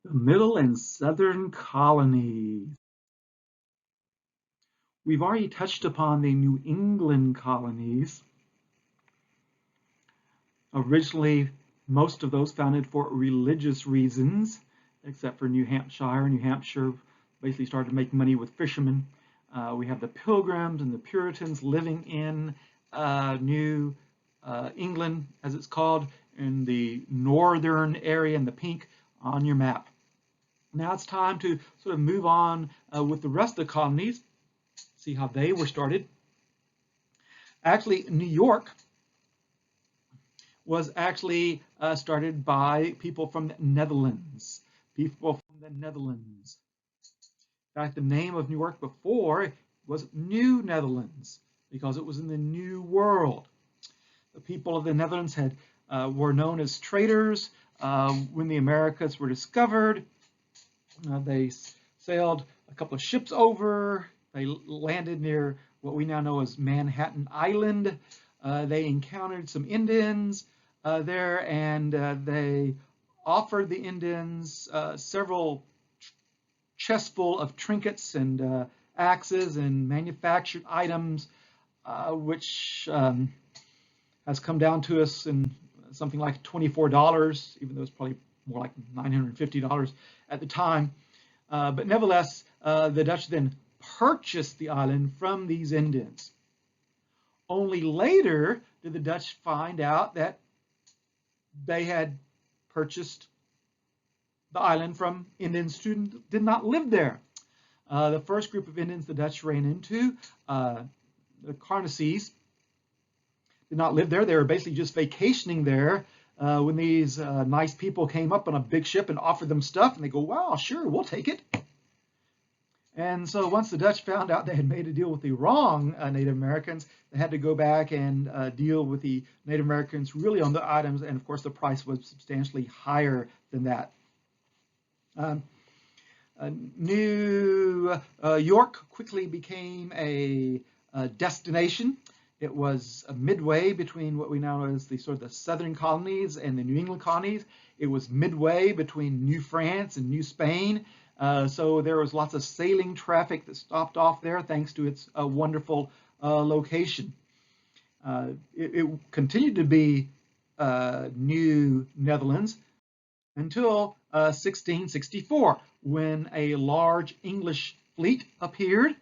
The middle and southern colonies. We've already touched upon the New England colonies. Originally, most of those founded for religious reasons, except for New Hampshire. New Hampshire basically started to make money with fishermen. We have the Pilgrims and the Puritans living in New England, as it's called, in the northern area in the pink on your map. Now it's time to sort of move on with the rest of the colonies, see how they were started. Actually, New York was actually started by people from the Netherlands. People from the Netherlands. In fact, the name of New York before was New Netherlands because it was in the New World. The people of the Netherlands were known as traders when the Americas were discovered. They sailed a couple of ships over. They landed near what we now know as Manhattan Island. They encountered some Indians there, and they offered the Indians several chests full of trinkets and axes and manufactured items, which has come down to us in something like $24, even though it's probably more like $950 at the time. But nevertheless, the Dutch then purchased the island from these Indians. Only later did the Dutch find out that they had purchased the island from Indians who did not live there. The first group of Indians the Dutch ran into, the Colonies, did not live there. They were basically just vacationing there when these nice people came up on a big ship and offered them stuff, and they go, wow, sure, we'll take it. And so once the Dutch found out they had made a deal with the wrong Native Americans, they had to go back and deal with the Native Americans really on the items, and of course the price was substantially higher than that. New York quickly became a destination. It was midway between what we now know as the sort of the southern colonies and the New England colonies. It was midway between New France and New Spain. So there was lots of sailing traffic that stopped off there thanks to its wonderful location. It continued to be New Netherlands until 1664, when a large English fleet appeared.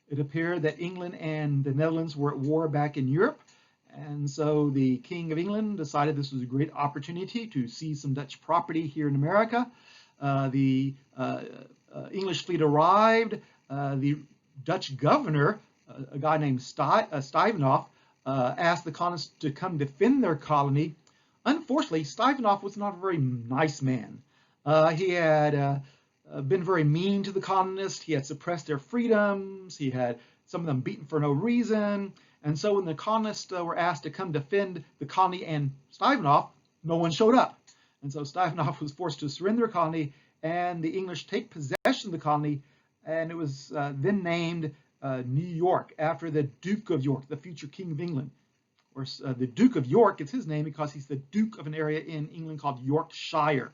It appeared that England and the Netherlands were at war back in Europe, and so the King of England decided this was a great opportunity to seize some Dutch property here in America. The English fleet arrived. The Dutch governor, a guy named Stuyvesant, asked the colonists to come defend their colony. Unfortunately, Stuyvesant was not a very nice man. He had been very mean to the colonists. He had suppressed their freedoms. He had some of them beaten for no reason. And so when the colonists were asked to come defend the colony and Stuyvesant, no one showed up. And so Stuyvesant was forced to surrender the colony, and the English take possession of the colony, and it was then named New York after the Duke of York, the future King of England. Or the Duke of York is his name because he's the Duke of an area in England called Yorkshire.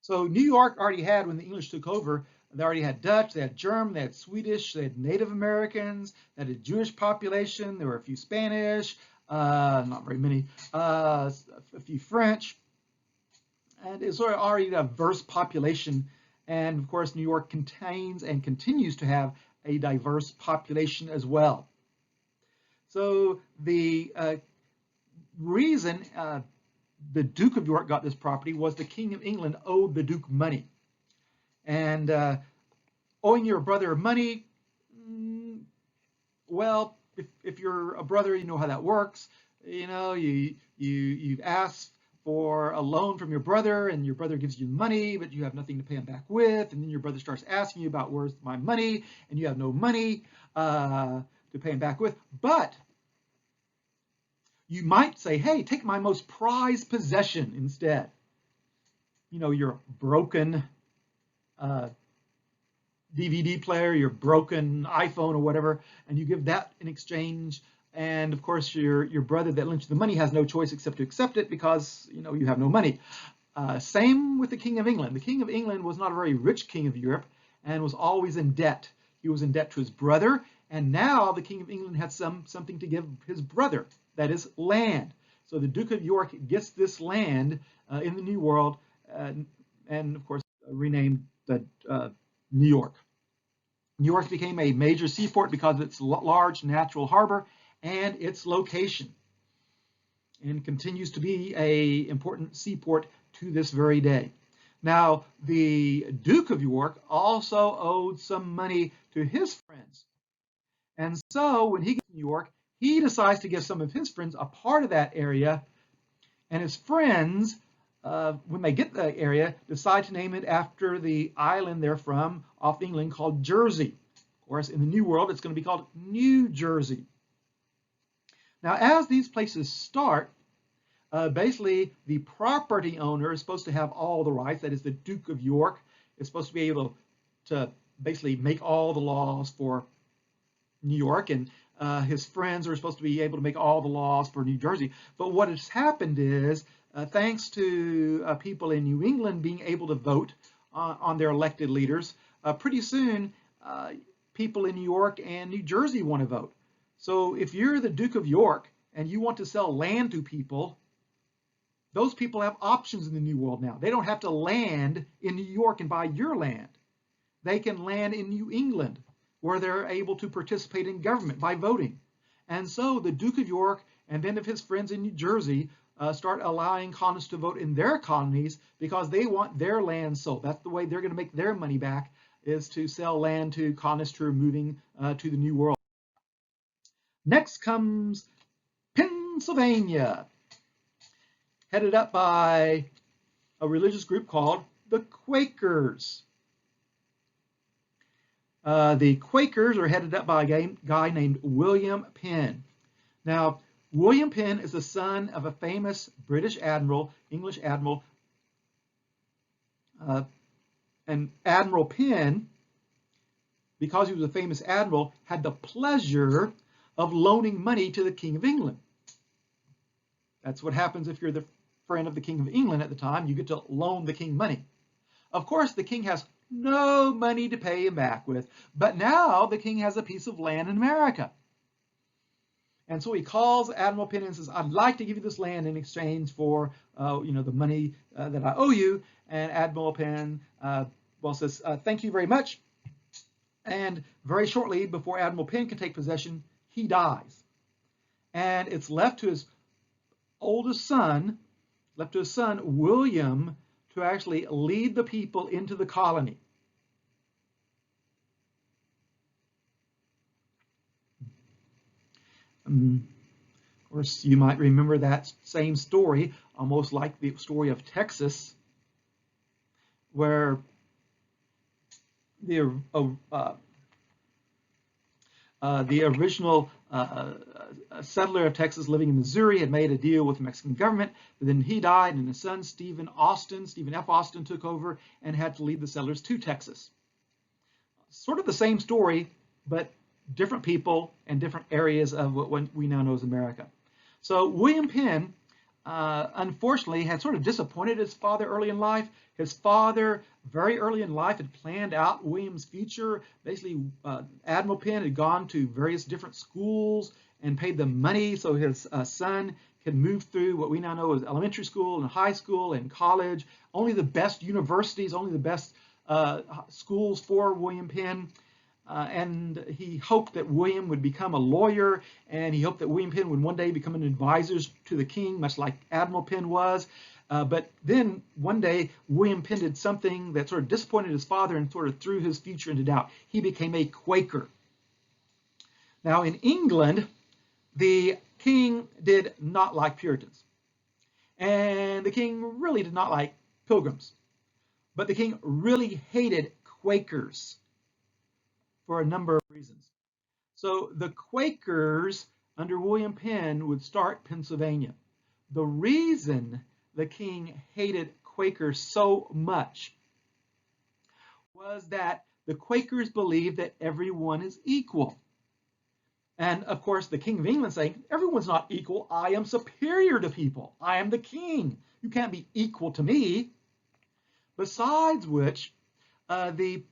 So New York already had, when the English took over, they already had Dutch, they had German, they had Swedish, they had Native Americans, they had a Jewish population, there were a few Spanish, not very many, a few French, and it's already a diverse population. And of course, New York contains and continues to have a diverse population as well. So the reason the Duke of York got this property was the King of England owed the Duke money. And owing your brother money, well, if you're a brother, you know how that works. You know, you've asked for a loan from your brother, and your brother gives you money, but you have nothing to pay him back with, and then your brother starts asking you about where's my money, and you have no money to pay him back with. But you might say, hey, take my most prized possession instead. You know, your broken DVD player, your broken iPhone or whatever, and you give that in exchange. And of course, your brother that lent you the money has no choice except to accept it because, you know, you have no money. Same with the King of England. The King of England was not a very rich king of Europe and was always in debt. He was in debt to his brother, and now the King of England had something to give his brother, that is land. So the Duke of York gets this land in the New World, and of course renamed the New York. New York became a major seaport because of its large natural harbor and its location, and continues to be an important seaport to this very day. Now, the Duke of York also owed some money to his friends. And so when he gets to New York, he decides to give some of his friends a part of that area. And his friends, when they get the area, decide to name it after the island they're from off England called Jersey. Of course, in the New World, it's going to be called New Jersey. Now, as these places start, basically, the property owner is supposed to have all the rights. That is, the Duke of York is supposed to be able to basically make all the laws for New York, and his friends are supposed to be able to make all the laws for New Jersey. But what has happened is, thanks to people in New England being able to vote on their elected leaders, pretty soon people in New York and New Jersey want to vote. So if you're the Duke of York and you want to sell land to people, those people have options in the New World now. They don't have to land in New York and buy your land. They can land in New England, where they're able to participate in government by voting. And so the Duke of York and then of his friends in New Jersey start allowing colonists to vote in their colonies because they want their land sold. That's the way they're going to make their money back, is to sell land to colonists who are moving to the New World. Next comes Pennsylvania, headed up by a religious group called the Quakers. The Quakers are headed up by a guy named William Penn. Now, William Penn is the son of a famous British admiral, English admiral, and Admiral Penn, because he was a famous admiral, had the pleasure of loaning money to the King of England. That's what happens if you're the friend of the King of England at the time. You get to loan the king money. Of course, the king has no money to pay him back with, but now the king has a piece of land in America. And so he calls Admiral Penn and says, I'd like to give you this land in exchange for the money that I owe you. And Admiral Penn says, thank you very much. And very shortly before Admiral Penn can take possession, he dies. And it's left to his oldest son, William, to actually lead the people into the colony. Of course, you might remember that same story, almost like the story of Texas, where the original settler of Texas living in Missouri had made a deal with the Mexican government, but then he died, and his son, Stephen F. Austin, took over and had to lead the settlers to Texas. Sort of the same story, but different people and different areas of what we now know as America. So William Penn, unfortunately, had sort of disappointed his father early in life. His father, very early in life, had planned out William's future. Basically, Admiral Penn had gone to various different schools and paid them money so his son could move through what we now know as elementary school and high school and college. Only the best universities, only the best schools for William Penn. And he hoped that William would become a lawyer, and he hoped that William Penn would one day become an advisor to the king, much like Admiral Penn was. But then one day, William Penn did something that sort of disappointed his father and sort of threw his future into doubt. He became a Quaker. Now, in England, the king did not like Puritans, and the king really did not like Pilgrims. But the king really hated Quakers for a number of reasons. So the Quakers under William Penn would start Pennsylvania. The reason the king hated Quakers so much was that the Quakers believed that everyone is equal. And of course, the King of England saying, everyone's not equal. I am superior to people. I am the king. You can't be equal to me. Besides which, the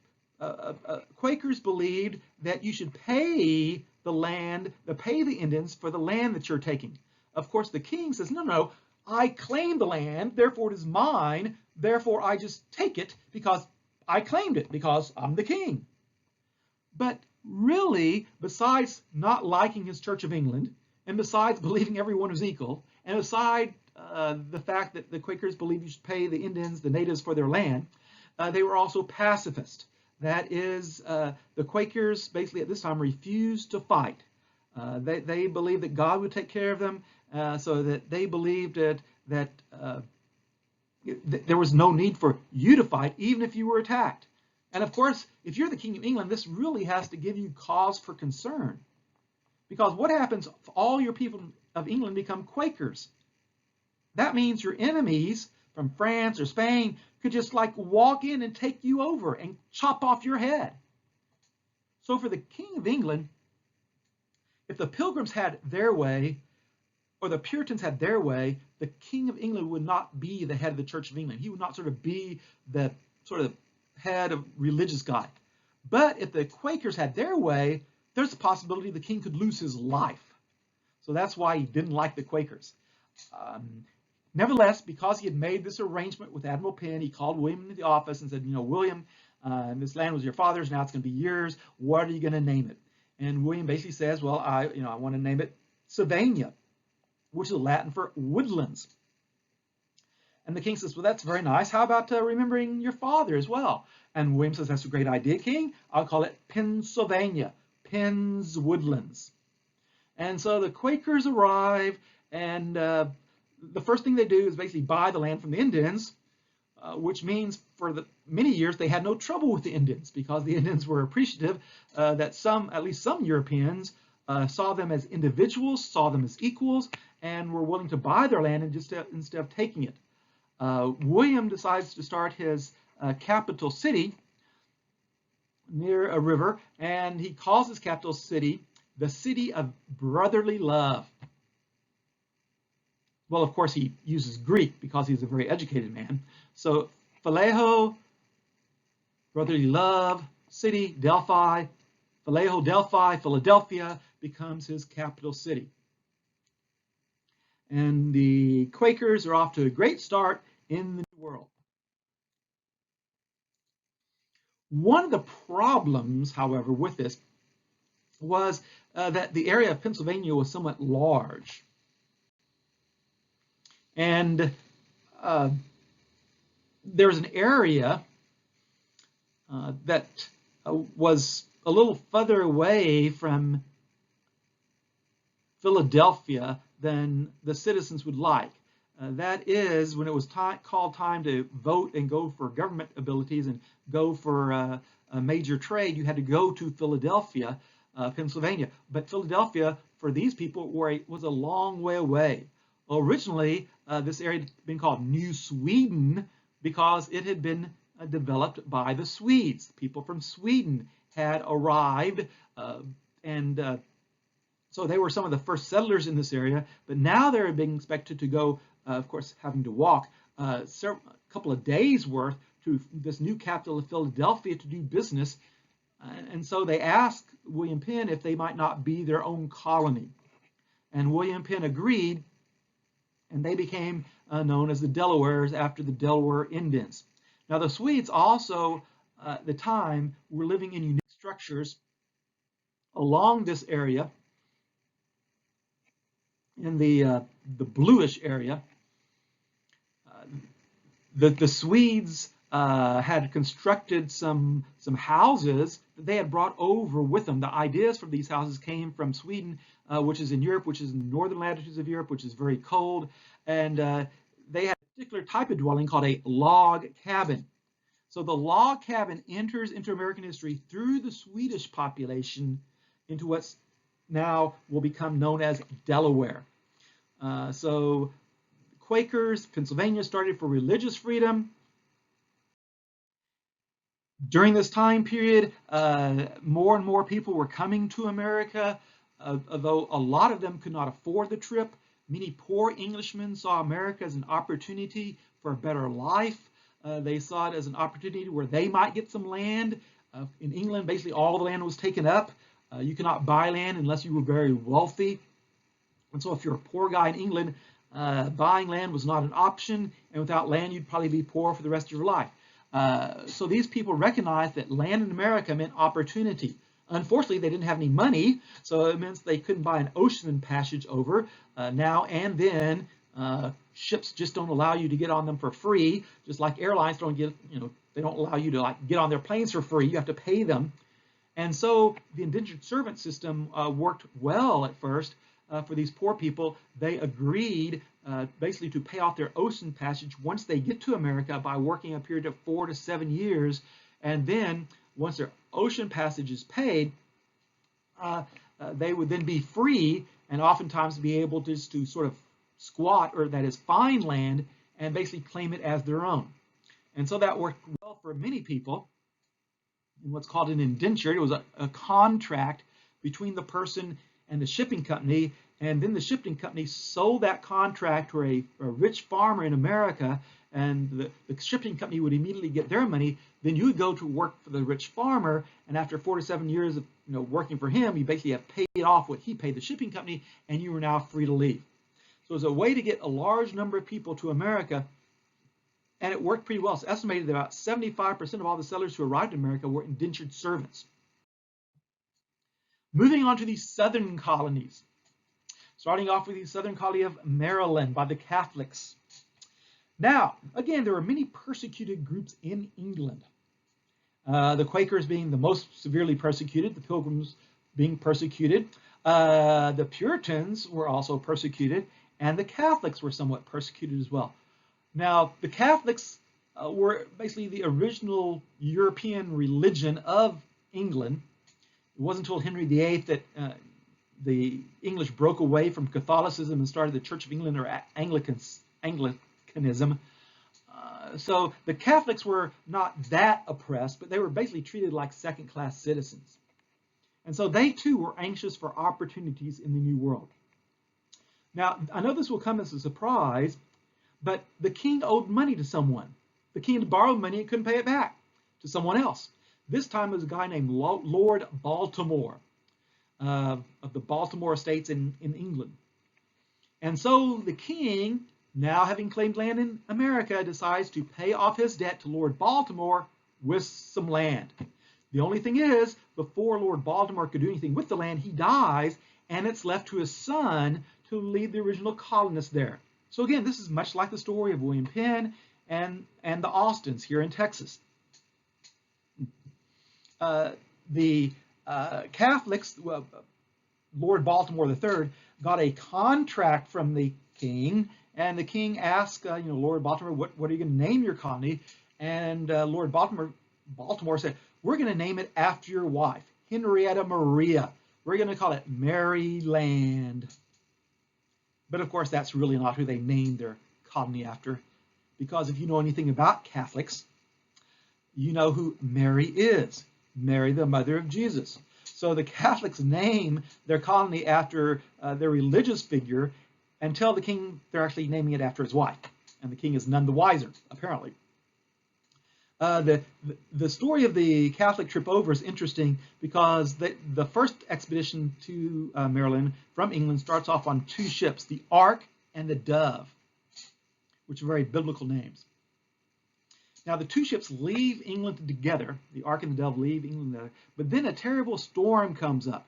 Quakers believed that you should pay the Indians for the land that you're taking. Of course, the king says, no, no, I claim the land, therefore it is mine, therefore I just take it because I claimed it, because I'm the king. But really, besides not liking his Church of England, and besides believing everyone was equal, and beside the fact that the Quakers believed you should pay the Indians, the natives, for their land, they were also pacifist. That is, the Quakers basically at this time refused to fight. They believed that God would take care of them, so that they believed that there was no need for you to fight, even if you were attacked. And of course, if you're the King of England, this really has to give you cause for concern. Because what happens if all your people of England become Quakers? That means your enemies from France or Spain could just like walk in and take you over and chop off your head. So for the King of England, if the Pilgrims had their way, or the Puritans had their way, the King of England would not be the head of the Church of England. He would not sort of be the sort of head of religious guy. But if the Quakers had their way, there's a possibility the king could lose his life. So that's why he didn't like the Quakers. Nevertheless, because he had made this arrangement with Admiral Penn, he called William into the office and said, you know, William, this land was your father's, now it's going to be yours. What are you going to name it? And William basically says, well, I want to name it Sylvania, which is Latin for woodlands. And the king says, well, that's very nice. How about remembering your father as well? And William says, that's a great idea, King. I'll call it Pennsylvania, Penn's Woodlands. And so the Quakers arrive, and the first thing they do is basically buy the land from the Indians, which means for many years they had no trouble with the Indians, because the Indians were appreciative that at least some Europeans saw them as individuals, saw them as equals, and were willing to buy their land instead of taking it. William decides to start his capital city near a river, and he calls his capital city the City of Brotherly Love. Well, of course, he uses Greek because he's a very educated man. So, Phileo, Brotherly Love, City, Delphi, Phileo, Delphi, Philadelphia becomes his capital city. And the Quakers are off to a great start in the New World. One of the problems, however, with this was that the area of Pennsylvania was somewhat large. And there was an area that was a little further away from Philadelphia than the citizens would like. That is, when it was called time to vote and go for government abilities and go for a major trade, you had to go to Philadelphia, Pennsylvania. But Philadelphia, for these people, was a long way away. Originally, this area had been called New Sweden because it had been developed by the Swedes. People from Sweden had arrived, and so they were some of the first settlers in this area. But now they're being expected to go, of course, having to walk a couple of days' worth to this new capital of Philadelphia to do business. And so they asked William Penn if they might not be their own colony. And William Penn agreed, and they became known as the Delawares after the Delaware Indians. Now, the Swedes also, at the time, were living in unique structures along this area, in the bluish area. The Swedes had constructed some houses that they had brought over with them. The ideas for these houses came from Sweden, which is in Europe, which is in the northern latitudes of Europe, which is very cold, and they had a particular type of dwelling called a log cabin. So the log cabin enters into American history through the Swedish population into what's now will become known as Delaware. So Quakers, Pennsylvania started for religious freedom. During this time period, more and more people were coming to America. although a lot of them could not afford the trip. Many poor Englishmen saw America as an opportunity for a better life. They saw it as an opportunity where they might get some land. In England, basically all the land was taken up. You could not buy land unless you were very wealthy. And so if you're a poor guy in England, buying land was not an option, and without land, you'd probably be poor for the rest of your life. So these people recognized that land in America meant opportunity. Unfortunately, they didn't have any money, so it meant they couldn't buy an ocean passage over. Now and then, ships just don't allow you to get on them for free, just like airlines don't get, they don't allow you to like get on their planes for free. You have to pay them. And so the indentured servant system worked well at first for these poor people. They agreed basically to pay off their ocean passage once they get to America by working a period of 4 to 7 years. And then once their ocean passage is paid, they would then be free and oftentimes be able to sort of squat, or that is find land, and basically claim it as their own. And so that worked well for many people in what's called an indenture. It was a contract between the person and the shipping company, and then the shipping company sold that contract to a rich farmer in America, and the shipping company would immediately get their money. Then you would go to work for the rich farmer, and after 4 to 7 years of working for him, you basically have paid off what he paid the shipping company, and you are now free to leave. So it was a way to get a large number of people to America, and it worked pretty well. It's estimated that about 75% of all the settlers who arrived in America were indentured servants. Moving on to the southern colonies. Starting off with the southern colony of Maryland by the Catholics. Now, again, there were many persecuted groups in England. The Quakers being the most severely persecuted, the Pilgrims being persecuted. The Puritans were also persecuted, and the Catholics were somewhat persecuted as well. Now, the Catholics were basically the original European religion of England. It wasn't until Henry VIII that the English broke away from Catholicism and started the Church of England, or Anglicanism. So the Catholics were not that oppressed, but they were basically treated like second-class citizens. And so they too were anxious for opportunities in the New World. Now, I know this will come as a surprise, but the king owed money to someone. The king had borrowed money and couldn't pay it back to someone else. This time it was a guy named Lord Baltimore of the Baltimore estates in England. And so the king, now having claimed land in America, decides to pay off his debt to Lord Baltimore with some land. The only thing is, before Lord Baltimore could do anything with the land, he dies, and it's left to his son to lead the original colonists there. So again, this is much like the story of William Penn and the Austins here in Texas. The Catholics, Lord Baltimore III, got a contract from the king, and the king asked, Lord Baltimore, what are you going to name your colony? And Lord Baltimore said, we're going to name it after your wife, Henrietta Maria. We're going to call it Maryland. But of course, that's really not who they named their colony after, because if you know anything about Catholics, you know who Mary is. Mary, the mother of Jesus. So the Catholics name their colony after their religious figure, and tell the king they're actually naming it after his wife. And the king is none the wiser, apparently. The story of the Catholic trip over is interesting because the first expedition to Maryland from England starts off on 2 ships, the Ark and the Dove, which are very biblical names. Now, the 2 ships leave England together. The Ark and the Dove leave England together. But then a terrible storm comes up.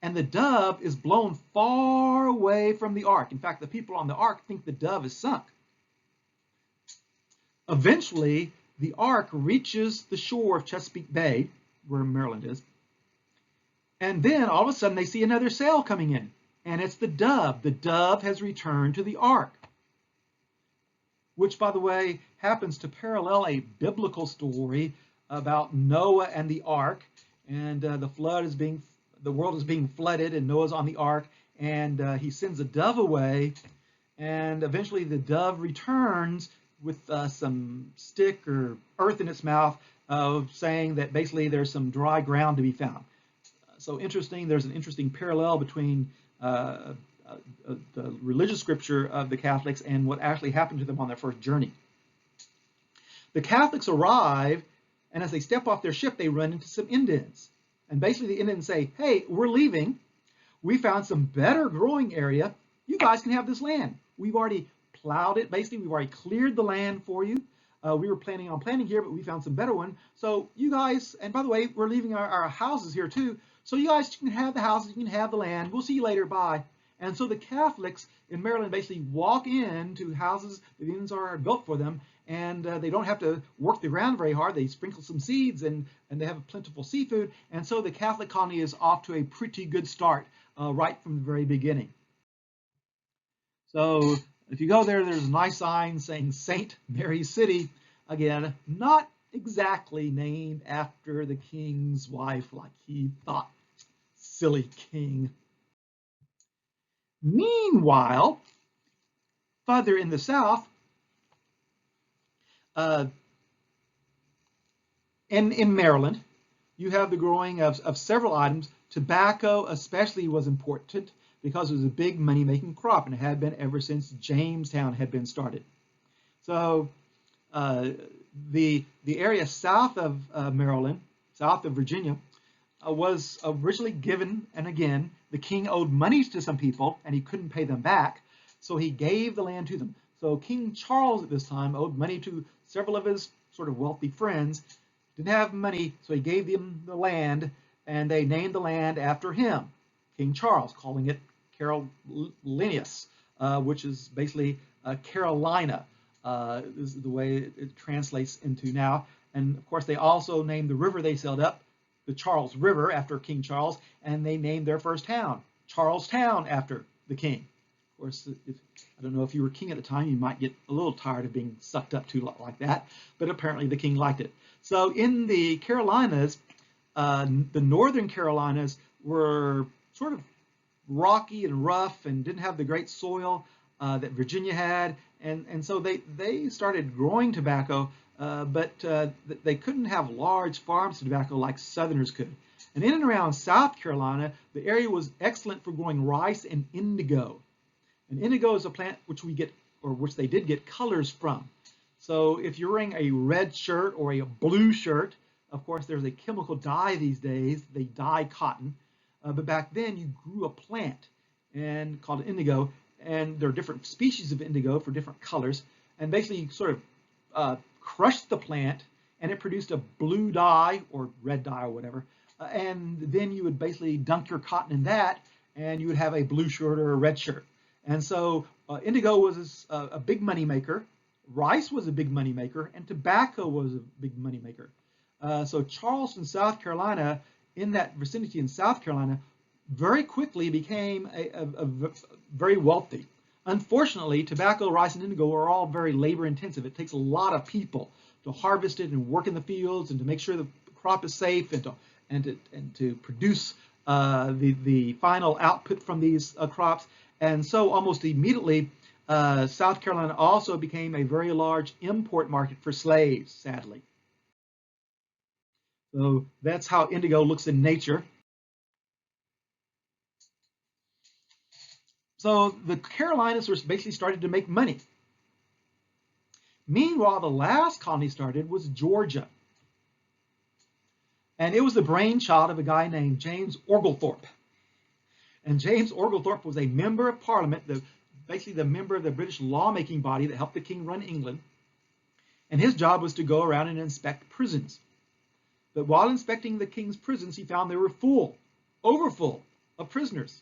And the Dove is blown far away from the Ark. In fact, the people on the Ark think the Dove is sunk. Eventually, the Ark reaches the shore of Chesapeake Bay, where Maryland is. And then, all of a sudden, they see another sail coming in. And it's the Dove. The Dove has returned to the Ark, which, by the way, happens to parallel a biblical story about Noah and the Ark, and the world is being flooded, and Noah's on the Ark, and he sends a dove away, and eventually the dove returns with some stick or earth in its mouth, saying that basically there's some dry ground to be found. so interesting. There's an interesting parallel between the religious scripture of the Catholics and what actually happened to them on their first journey. The Catholics arrive, and as they step off their ship, they run into some Indians. And basically the Indians say, hey, we're leaving. We found some better growing area. You guys can have this land. We've already plowed it. Basically, we've already cleared the land for you. We were planning on planting here, but we found some better one. So you guys, and by the way, we're leaving our houses here too. So you guys can have the houses, you can have the land. We'll see you later, bye. And so the Catholics in Maryland basically walk into houses the Indians are built for them, and they don't have to work the ground very hard. They sprinkle some seeds, and they have plentiful seafood. And so the Catholic colony is off to a pretty good start right from the very beginning. So if you go there, there's a nice sign saying St. Mary's City. Again, not exactly named after the king's wife like he thought. Silly king. Meanwhile, further in the south, in Maryland, you have the growing of several items. Tobacco especially was important because it was a big money-making crop, and it had been ever since Jamestown had been started. So the area south of Maryland, south of Virginia, was originally given, and again, the king owed money to some people, and he couldn't pay them back, so he gave the land to them. So King Charles at this time owed money to several of his sort of wealthy friends, didn't have money, so he gave them the land, and they named the land after him, King Charles, calling it Carolinius, which is basically Carolina, is the way it translates into now. And of course, they also named the river they sailed up the Charles River after King Charles, and they named their first town, Charlestown, after the king. Of course, I don't know if you were king at the time, you might get a little tired of being sucked up to like that, but apparently the king liked it. So in the Carolinas, the northern Carolinas were sort of rocky and rough and didn't have the great soil that Virginia had, and so they started growing tobacco, but they couldn't have large farms of tobacco like Southerners could. And in and around South Carolina, the area was excellent for growing rice and indigo. And indigo is a plant which we get, or which they did get, colors from. So if you're wearing a red shirt or a blue shirt, of course there's a chemical dye these days, they dye cotton, but back then you grew a plant and called indigo, and there are different species of indigo for different colors, and basically you sort of crushed the plant and it produced a blue dye or red dye or whatever, and then you would basically dunk your cotton in that and you would have a blue shirt or a red shirt. And so indigo was a big money maker, rice was a big money maker, and tobacco was a big money maker. So Charleston, South Carolina, in that vicinity in South Carolina, very quickly became a very wealthy. Unfortunately, tobacco, rice, and indigo are all very labor intensive. It takes a lot of people to harvest it and work in the fields and to make sure the crop is safe and to produce the final output from these crops. And so almost immediately, South Carolina also became a very large import market for slaves, sadly. So that's how indigo looks in nature. So the Carolinas were basically started to make money. Meanwhile, the last colony started was Georgia. And it was the brainchild of a guy named James Oglethorpe. And James Oglethorpe was a member of Parliament, basically the member of the British lawmaking body that helped the king run England. And his job was to go around and inspect prisons. But while inspecting the king's prisons, he found they were full, overfull of prisoners.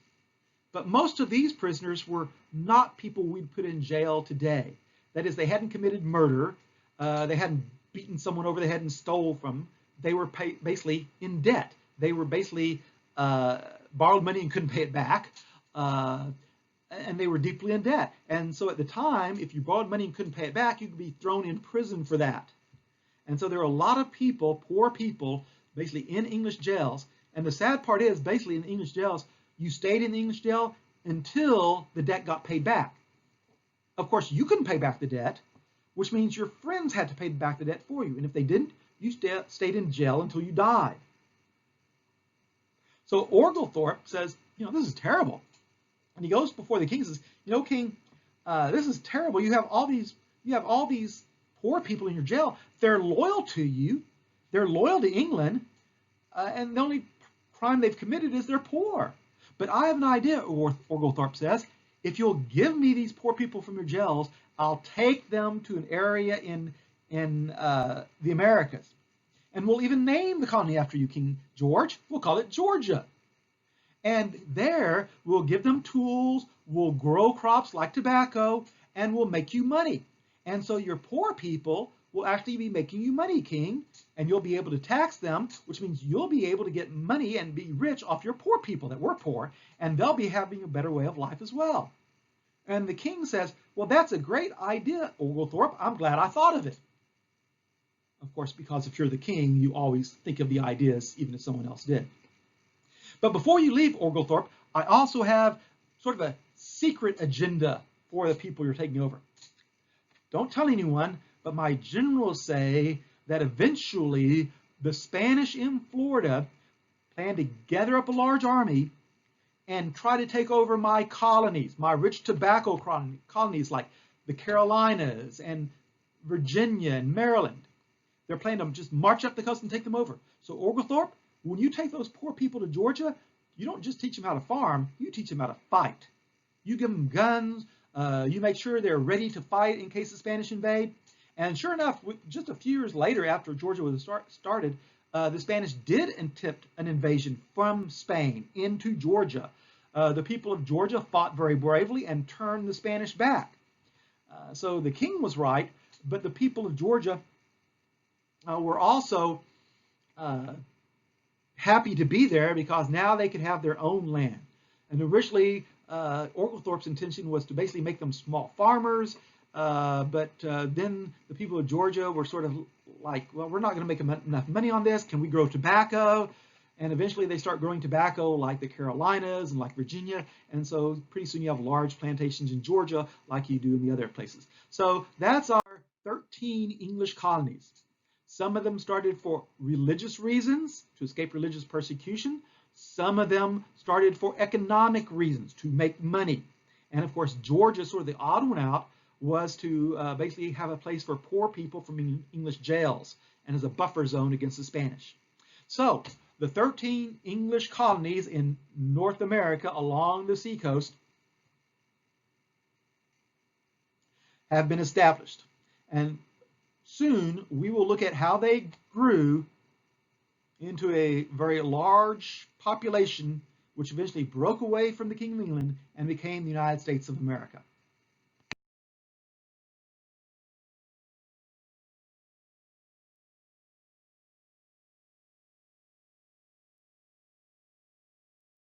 But most of these prisoners were not people we'd put in jail today. That is, they hadn't committed murder, they hadn't beaten someone over the head and stole from them. They were basically in debt. They were basically borrowed money and couldn't pay it back, and they were deeply in debt. And so at the time, if you borrowed money and couldn't pay it back, you could be thrown in prison for that. And so there are a lot of people, poor people, basically in English jails. And the sad part is, basically in English jails, you stayed in the English jail until the debt got paid back. Of course, you couldn't pay back the debt, which means your friends had to pay back the debt for you. And if they didn't, you stayed in jail until you died. So Oglethorpe says, this is terrible. And he goes before the king and says, king, this is terrible. You have all these poor people in your jail. They're loyal to you. They're loyal to England. And the only crime they've committed is they're poor. But I have an idea, Oglethorpe says. If you'll give me these poor people from your jails, I'll take them to an area in the Americas. And we'll even name the colony after you, King George. We'll call it Georgia. And there we'll give them tools, we'll grow crops like tobacco, and we'll make you money. And so your poor people will actually be making you money, King, and you'll be able to tax them, which means you'll be able to get money and be rich off your poor people that were poor, and they'll be having a better way of life as well. And the king says, well, that's a great idea, Oglethorpe. I'm glad I thought of it. Of course, because if you're the king, you always think of the ideas, even if someone else did. But before you leave, Oglethorpe, I also have sort of a secret agenda for the people you're taking over. Don't tell anyone, but my generals say that eventually the Spanish in Florida plan to gather up a large army and try to take over my colonies, my rich tobacco colonies like the Carolinas and Virginia and Maryland. They're planning to just march up the coast and take them over. So Oglethorpe, when you take those poor people to Georgia, you don't just teach them how to farm, you teach them how to fight. You give them guns, you make sure they're ready to fight in case the Spanish invade. And sure enough, just a few years later after Georgia was started, the Spanish did attempt an invasion from Spain into Georgia. The people of Georgia fought very bravely and turned the Spanish back. So the king was right, but the people of Georgia were also happy to be there because now they could have their own land. And originally, Oglethorpe's intention was to basically make them small farmers, but then the people of Georgia were sort of like, well, we're not going to make enough money on this. Can we grow tobacco? And eventually they start growing tobacco like the Carolinas and like Virginia. And so pretty soon you have large plantations in Georgia like you do in the other places. So that's our 13 English colonies. Some of them started for religious reasons, to escape religious persecution. Some of them started for economic reasons, to make money. And of course, Georgia, sort of the odd one out, was to basically have a place for poor people from English jails and as a buffer zone against the Spanish. So the 13 English colonies in North America along the seacoast have been established. And soon we will look at how they grew into a very large population, which eventually broke away from the King of England and became the United States of America.